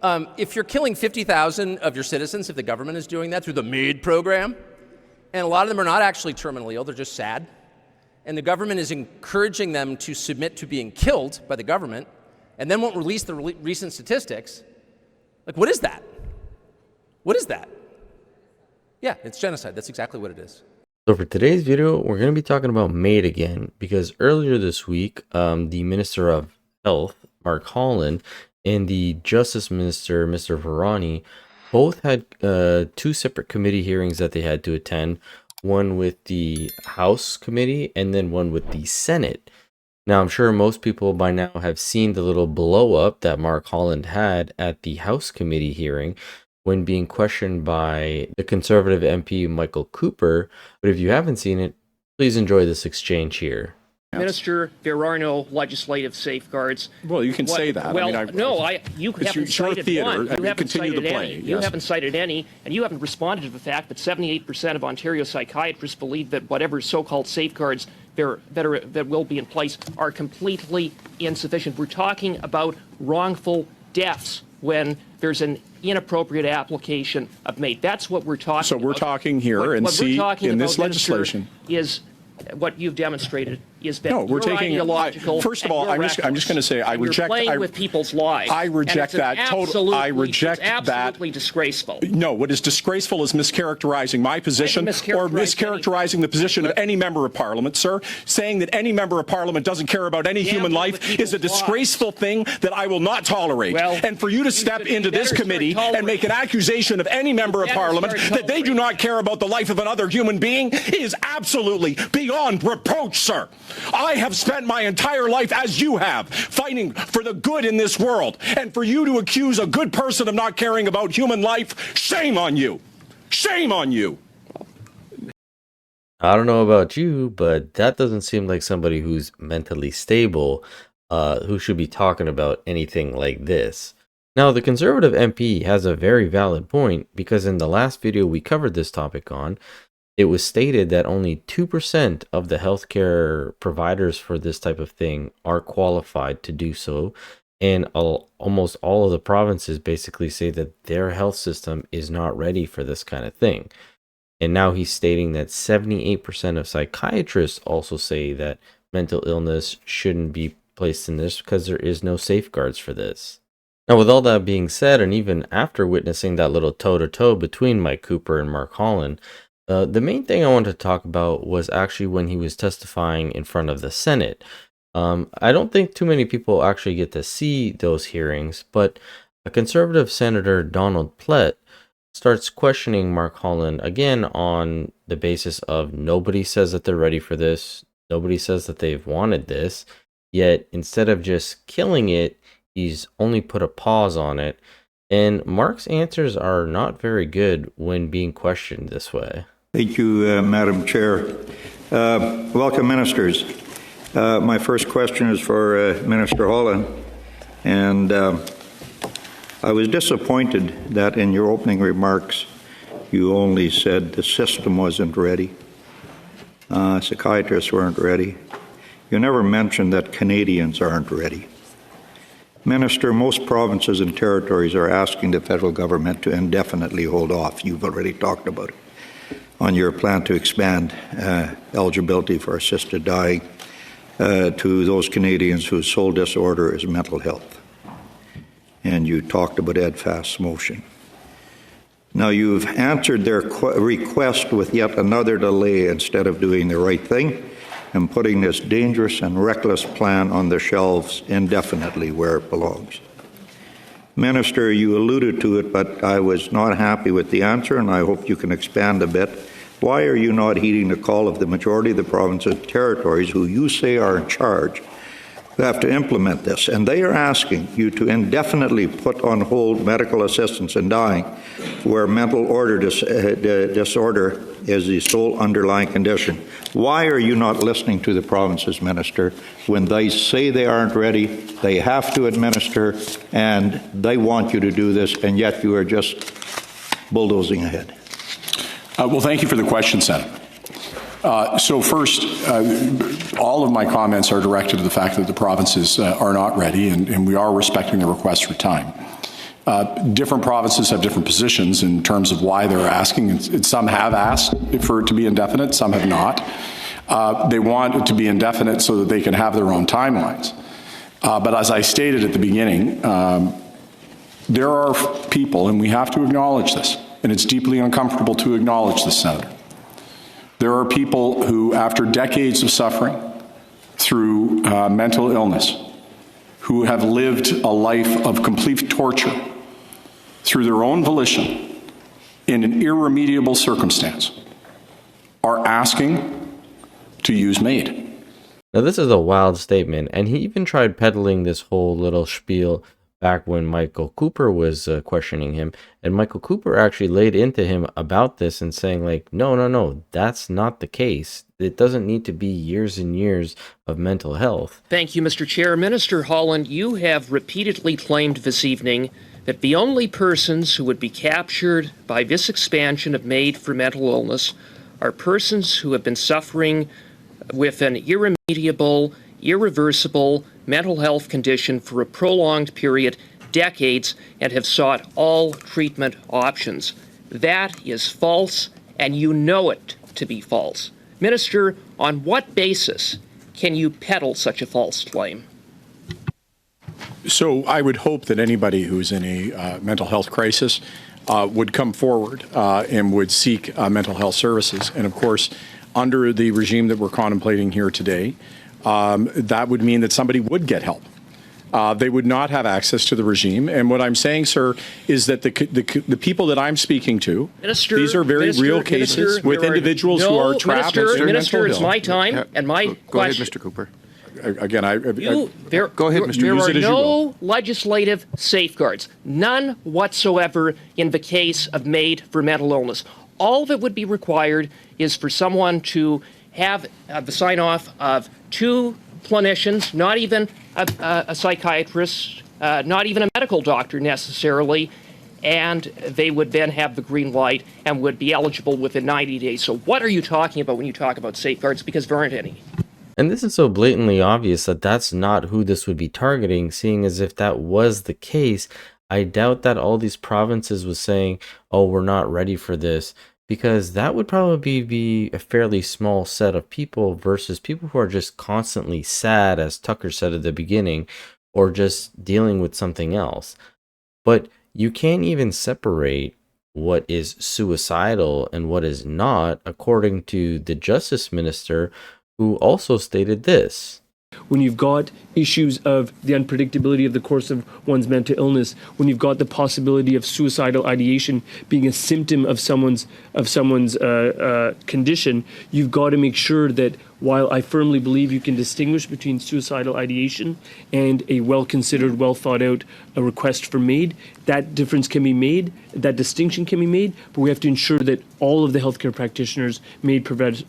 If you're killing 50,000 of your citizens, if the government is doing that through the MAiD program, and a lot of them are not actually terminally ill, they're just sad, and the government is encouraging them to submit to being killed by the government, and then won't release the recent statistics, like, what is that? What is that? Yeah, it's genocide. That's exactly what it is. So for today's video, we're going to be talking about MAiD again, because earlier this week, the Minister of Health, Mark Holland, and the Justice Minister, Mr. Varani, both had two separate committee hearings that they had to attend, one with the House committee and then one with the Senate. Now, I'm sure most people by now have seen the little blow up that Mark Holland had at the House committee hearing when being questioned by the Conservative MP Michael Cooper. But if you haven't seen it, please enjoy this exchange here. Minister, there are no legislative safeguards. Well, you can say that. Well, I mean, you haven't cited theater. one. You haven't continue cited to play. any. Yes. You haven't cited any, and you haven't responded to the fact that 78% of Ontario psychiatrists believe that whatever so-called safeguards that will be in place are completely insufficient. We're talking about wrongful deaths when there's an inappropriate application of MAiD. That's what we're talking about. So we're talking here in this legislation is what you've demonstrated is that no, we're taking ideological. First of all, I'm just going to say I reject. You're playing with people's lives. I reject that totally. I reject that. Absolutely disgraceful. No, what is disgraceful is mischaracterizing my position or mischaracterizing the position of any member of Parliament, sir. Saying that any member of Parliament doesn't care about any human life is a disgraceful thing that I will not tolerate. Well, and for you to step into this committee and make an accusation of any member of Parliament that they do not care about the life of another human being is absolutely beyond reproach, sir. I have spent my entire life, as you have, fighting for the good in this world. And for you to accuse a good person of not caring about human life, shame on you. Shame on you. I don't know about you, but that doesn't seem like somebody who's mentally stable, who should be talking about anything like this. Now, the Conservative MP has a very valid point, because in the last video we covered this topic on, it was stated that only 2% of the healthcare providers for this type of thing are qualified to do so. And almost all of the provinces basically say that their health system is not ready for this kind of thing. And now he's stating that 78% of psychiatrists also say that mental illness shouldn't be placed in this because there is no safeguards for this. Now, with all that being said, and even after witnessing that little toe-to-toe between Mike Cooper and Mark Holland, the main thing I wanted to talk about was actually when he was testifying in front of the Senate. I don't think too many people actually get to see those hearings, but a Conservative Senator, Donald Plett, starts questioning Mark Holland again on the basis of nobody says that they're ready for this, nobody says that they've wanted this, yet instead of just killing it, he's only put a pause on it. And Mark's answers are not very good when being questioned this way. Thank you, Madam Chair. Welcome, ministers. My first question is for Minister Holland. And I was disappointed that in your opening remarks, you only said the system wasn't ready. Psychiatrists weren't ready. You never mentioned that Canadians aren't ready. Minister, most provinces and territories are asking the federal government to indefinitely hold off. You've already talked about it on your plan to expand eligibility for assisted dying to those Canadians whose sole disorder is mental health. And you talked about EDFAS's motion. Now, you've answered their request with yet another delay instead of doing the right thing and putting this dangerous and reckless plan on the shelves indefinitely where it belongs. Minister, you alluded to it, but I was not happy with the answer, and I hope you can expand a bit. Why are you not heeding the call of the majority of the provinces and territories who you say are in charge who have to implement this? And they are asking you to indefinitely put on hold medical assistance in dying where mental disorder is the sole underlying condition. Why are you not listening to the provinces, Minister, when they say they aren't ready, they have to administer, and they want you to do this, and yet you are just bulldozing ahead? Well, thank you for the question, Senator. So first, all of my comments are directed to the fact that the provinces are not ready, and we are respecting the request for time. Different provinces have different positions in terms of why they're asking. Some have asked for it to be indefinite, some have not. They want it to be indefinite so that they can have their own timelines. But as I stated at the beginning, there are people, and we have to acknowledge this, and it's deeply uncomfortable to acknowledge this, Senator. There are people who, after decades of suffering through mental illness, who have lived a life of complete torture through their own volition in an irremediable circumstance, are asking to use MAiD. Now, this is a wild statement, and he even tried peddling this whole little spiel back when Michael Cooper was questioning him, and Michael Cooper actually laid into him about this and saying, like, no, that's not the case. It doesn't need to be years and years of mental health. Thank you, Mr. Chair. Minister Holland, you have repeatedly claimed this evening that the only persons who would be captured by this expansion of MAiD for mental illness are persons who have been suffering with an irremediable, irreversible mental health condition for a prolonged period, decades, and have sought all treatment options. That is false, and you know it to be false. Minister, on what basis can you peddle such a false claim? So I would hope that anybody who's in a mental health crisis would come forward and would seek mental health services. And of course, under the regime that we're contemplating here today, that would mean that somebody would get help. They would not have access to the regime. And what I'm saying, sir, is that the people that I'm speaking to, these are very real cases with individuals who are trapped in mental Minister, health. it's my time, and my Go question. ahead, Mr. Cooper. Again, Go ahead, Mr. There Use are it as you no will. legislative safeguards, none whatsoever in the case of MAiD for mental illness. All that would be required is for someone to have the sign-off of two clinicians, not even a psychiatrist, not even a medical doctor necessarily, and they would then have the green light and would be eligible within 90 days. So what are you talking about when you talk about safeguards? Because there aren't any. And this is so blatantly obvious that that's not who this would be targeting, seeing as if that was the case, I doubt that all these provinces was saying, oh, we're not ready for this, because that would probably be a fairly small set of people versus people who are just constantly sad, as Tucker said at the beginning, or just dealing with something else. But you can't even separate what is suicidal and what is not, according to the Justice Minister, who also stated this. When you've got issues of the unpredictability of the course of one's mental illness, when you've got the possibility of suicidal ideation being a symptom of someone's condition, you've got to make sure that while I firmly believe you can distinguish between suicidal ideation and a well-considered, well-thought-out request for MAiD, that difference can be made, that distinction can be made, but we have to ensure that all of the healthcare practitioners, MAiD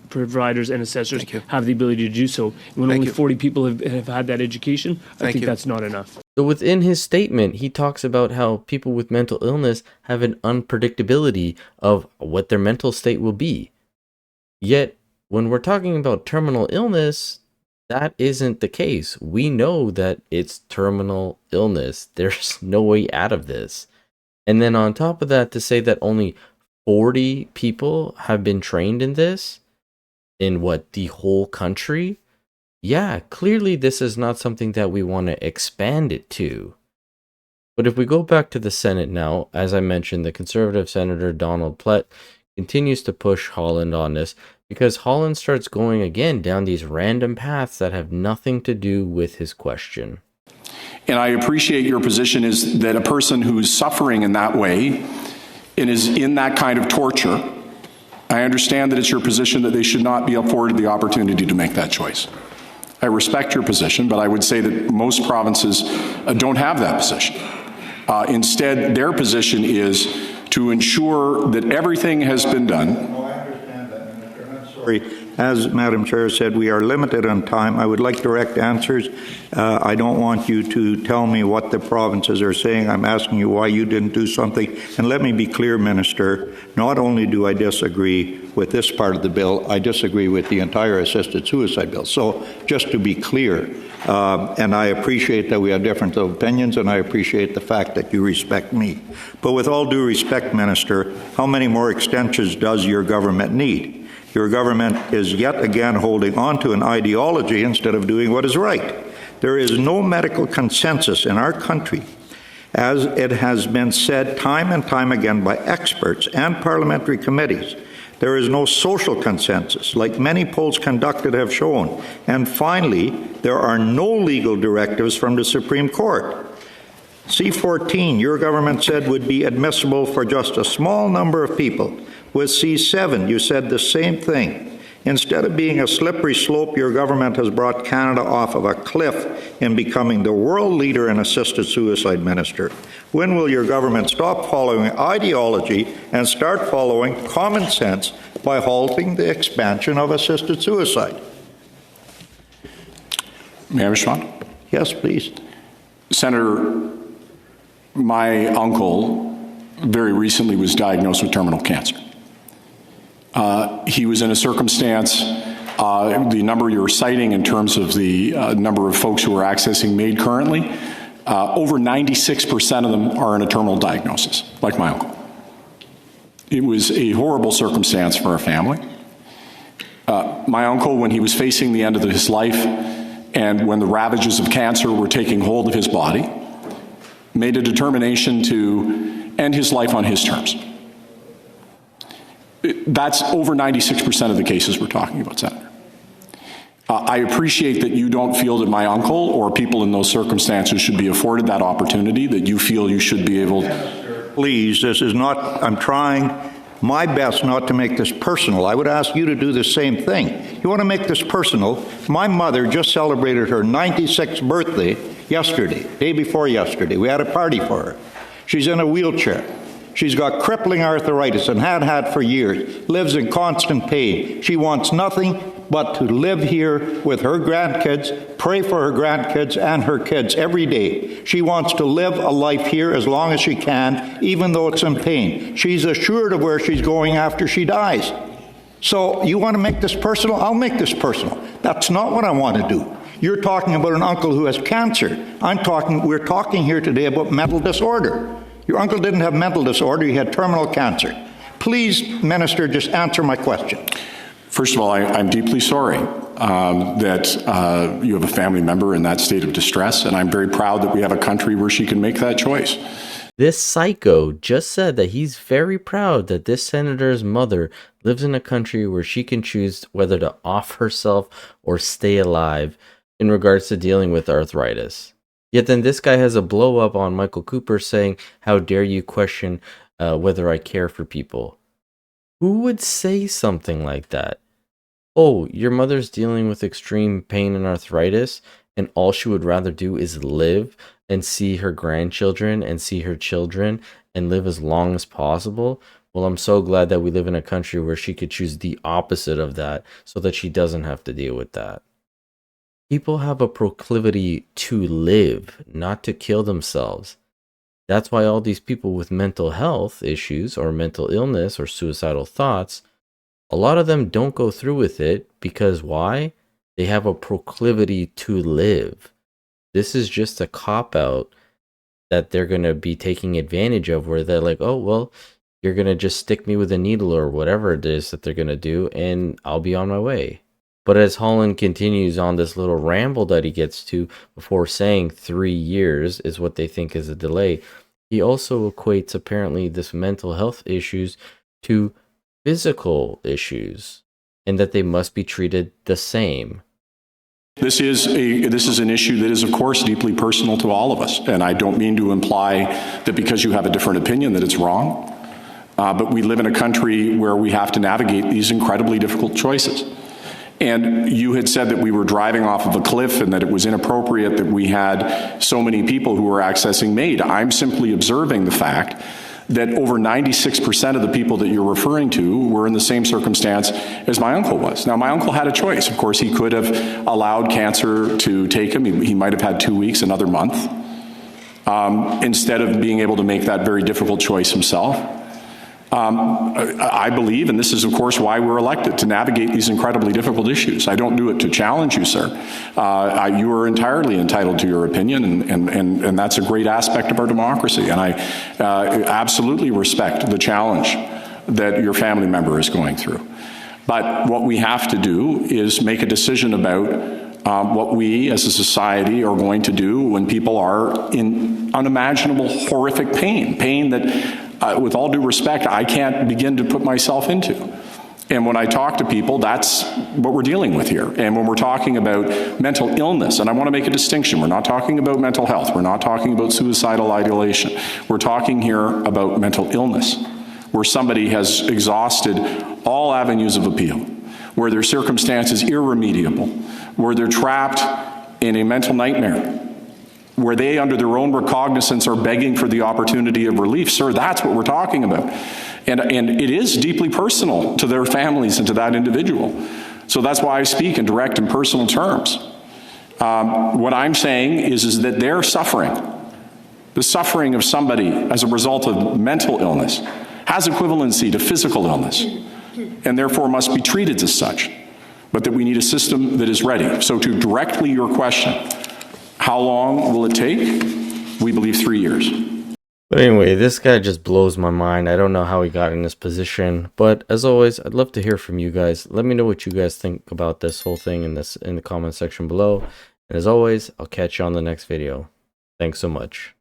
providers, and assessors have the ability to do so. When only 40 people have had that education, I think that's not enough. So within his statement, he talks about how people with mental illness have an unpredictability of what their mental state will be. Yet, when we're talking about terminal illness, that isn't the case. We know that it's terminal illness. There's no way out of this. And then on top of that, to say that only 40 people have been trained in this, in what, the whole country? Yeah, clearly this is not something that we want to expand it to. But if we go back to the Senate now, as I mentioned, the Conservative Senator Donald Plett continues to push Holland on this, because Holland starts going again down these random paths that have nothing to do with his question. And I appreciate your position is that a person who's suffering in that way and is in that kind of torture, I understand that it's your position that they should not be afforded the opportunity to make that choice. I respect your position, but I would say that most provinces don't have that position. Instead, their position is to ensure that everything has been done. No, I understand that, Minister. I'm sorry. as Madam Chair said, we are limited on time. I would like direct answers. I don't want you to tell me what the provinces are saying. I'm asking you why you didn't do something. And let me be clear, Minister, not only do I disagree with this part of the bill, I disagree with the entire assisted suicide bill. So just to be clear, and I appreciate that we have different opinions, and I appreciate the fact that you respect me. But with all due respect, Minister, how many more extensions does your government need? Your government is yet again holding on to an ideology instead of doing what is right. There is no medical consensus in our country, as it has been said time and time again by experts and parliamentary committees. There is no social consensus, like many polls conducted have shown. And finally, there are no legal directives from the Supreme Court. C-14, your government said, would be admissible for just a small number of people. With C-7, you said the same thing. Instead of being a slippery slope, your government has brought Canada off of a cliff in becoming the world leader in assisted suicide, Minister. When will your government stop following ideology and start following common sense by halting the expansion of assisted suicide? May I respond? Yes, please. Senator, my uncle very recently was diagnosed with terminal cancer. He was in a circumstance, the number you're citing in terms of the number of folks who are accessing MAiD currently, over 96% of them are in a terminal diagnosis, like my uncle. It was a horrible circumstance for our family. My uncle, when he was facing the end of his life and when the ravages of cancer were taking hold of his body, made a determination to end his life on his terms. That's over 96% of the cases we're talking about, Senator. I appreciate that you don't feel that my uncle or people in those circumstances should be afforded that opportunity, that you feel you should be able to. Please, this is not, I'm trying my best not to make this personal. I would ask you to do the same thing. You want to make this personal? My mother just celebrated her 96th birthday yesterday, day before yesterday. We had a party for her. She's in a wheelchair. She's got crippling arthritis and had for years, lives in constant pain. She wants nothing but to live here with her grandkids, pray for her grandkids and her kids every day. She wants to live a life here as long as she can, even though it's in pain. She's assured of where she's going after she dies. So you want to make this personal? I'll make this personal. That's not what I want to do. You're talking about an uncle who has cancer. We're talking here today about mental disorder. Your uncle didn't have mental disorder, he had terminal cancer. Please, Minister, just answer my question. First of all, I'm deeply sorry that you have a family member in that state of distress, and I'm very proud that we have a country where she can make that choice. This psycho just said that he's very proud that this senator's mother lives in a country where she can choose whether to off herself or stay alive in regards to dealing with arthritis. Yet then this guy has a blow up on Michael Cooper saying, how dare you question whether I care for people? Who would say something like that? Oh, your mother's dealing with extreme pain and arthritis, and all she would rather do is live and see her grandchildren and see her children and live as long as possible? Well, I'm so glad that we live in a country where she could choose the opposite of that so that she doesn't have to deal with that. People have a proclivity to live, not to kill themselves. That's why all these people with mental health issues or mental illness or suicidal thoughts, a lot of them don't go through with it because why? They have a proclivity to live. This is just a cop-out that they're going to be taking advantage of, where they're like, oh, well, you're going to just stick me with a needle or whatever it is that they're going to do, and I'll be on my way. But as Holland continues on this little ramble that he gets to before saying 3 years is what they think is a delay, he also equates apparently this mental health issues to physical issues and that they must be treated the same. This is an issue that is, of course, deeply personal to all of us. And I don't mean to imply that because you have a different opinion that it's wrong. But we live in a country where we have to navigate these incredibly difficult choices. And you had said that we were driving off of a cliff and that it was inappropriate that we had so many people who were accessing MAiD. I'm simply observing the fact that over 96% of the people that you're referring to were in the same circumstance as my uncle was. Now, my uncle had a choice. Of course, he could have allowed cancer to take him. He might have had 2 weeks, another month, instead of being able to make that very difficult choice himself. I believe, and this is of course why we're elected, to navigate these incredibly difficult issues. I don't do it to challenge you, sir. You are entirely entitled to your opinion, and that's a great aspect of our democracy. And I absolutely respect the challenge that your family member is going through. But what we have to do is make a decision about what we as a society are going to do when people are in unimaginable, horrific pain that, with all due respect, I can't begin to put myself into. And when I talk to people, that's what we're dealing with here. And when we're talking about mental illness, and I want to make a distinction, we're not talking about mental health, we're not talking about suicidal ideation, we're talking here about mental illness, where somebody has exhausted all avenues of appeal, where their circumstance is irremediable, where they're trapped in a mental nightmare, where they, under their own recognizance, are begging for the opportunity of relief. Sir, that's what we're talking about. And it is deeply personal to their families and to that individual. So that's why I speak in direct and personal terms. What I'm saying is that their suffering, the suffering of somebody as a result of mental illness, has equivalency to physical illness, and therefore must be treated as such, but that we need a system that is ready. So to directly your question, how long will it take? We believe 3 years. But anyway, this guy just blows my mind. I don't know how he got in this position, but as always, I'd love to hear from you guys. Let me know what you guys think about this whole thing in the comment section below. And as always, I'll catch you on the next video. Thanks so much.